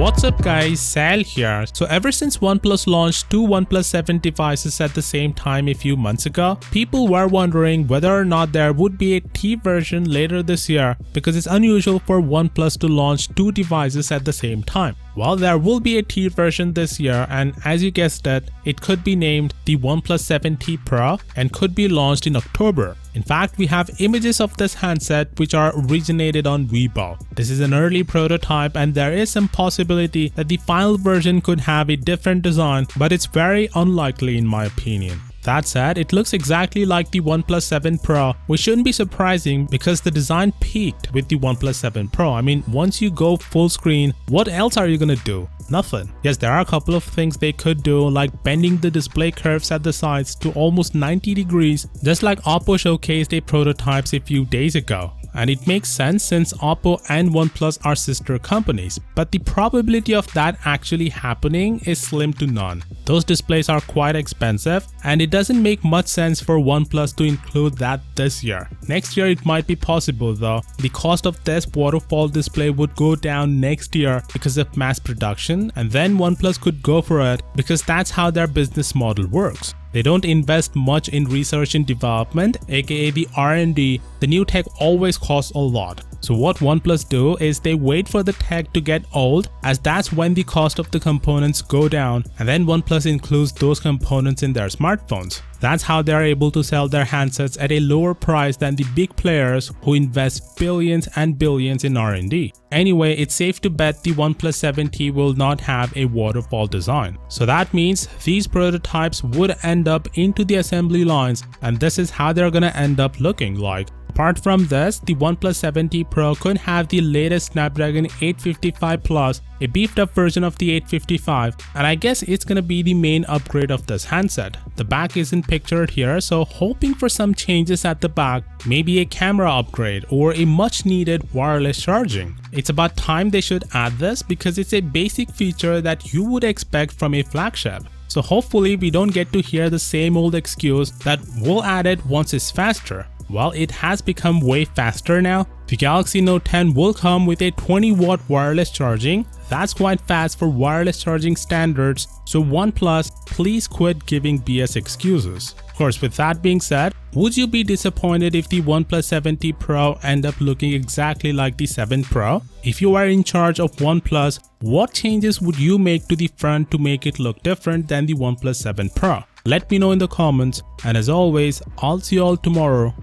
What's up guys, Sal here. So ever since OnePlus launched two OnePlus 7 devices at the same time a few months ago, people were wondering whether or not there would be a T version later this year because it's unusual for OnePlus to launch two devices at the same time. Well, there will be a T version this year, and as you guessed it could be named the OnePlus 7T Pro and could be launched in October. In fact, we have images of this handset which are originated on Weibo. This is an early prototype and there is some possibility that the final version could have a different design, but it's very unlikely in my opinion. That said, it looks exactly like the OnePlus 7 Pro, which shouldn't be surprising because the design peaked with the OnePlus 7 Pro. I mean, once you go full screen, what else are you gonna do? Nothing. Yes, there are a couple of things they could do, like bending the display curves at the sides to almost 90 degrees, just like Oppo showcased a prototypes a few days ago. And it makes sense since Oppo and OnePlus are sister companies, but the probability of that actually happening is slim to none. Those displays are quite expensive and it doesn't make much sense for OnePlus to include that this year. Next year it might be possible though. The cost of this waterfall display would go down next year because of mass production, and then OnePlus could go for it because that's how their business model works. They don't invest much in research and development, aka the R&D. The new tech always costs a lot. So what OnePlus do is they wait for the tech to get old, as that's when the cost of the components go down, and then OnePlus includes those components in their smartphones. That's how they are able to sell their handsets at a lower price than the big players who invest billions and billions in R&D. Anyway, it's safe to bet the OnePlus 7T will not have a waterfall design. So that means these prototypes would end up into the assembly lines, and this is how they're gonna end up looking like. Apart from this, the OnePlus 7T Pro could have the latest Snapdragon 855 Plus, a beefed up version of the 855, and I guess it's gonna be the main upgrade of this handset. The back isn't pictured here, so hoping for some changes at the back, maybe a camera upgrade or a much needed wireless charging. It's about time they should add this because it's a basic feature that you would expect from a flagship. So hopefully we don't get to hear the same old excuse that we'll add it once it's faster. Well, it has become way faster now. The Galaxy Note 10 will come with a 20-watt wireless charging. That's quite fast for wireless charging standards, so OnePlus, please quit giving BS excuses. Of course, with that being said, would you be disappointed if the OnePlus 7T Pro end up looking exactly like the 7 Pro? If you are in charge of OnePlus, what changes would you make to the front to make it look different than the OnePlus 7 Pro? Let me know in the comments, and as always, I'll see you all tomorrow.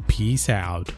Peace out.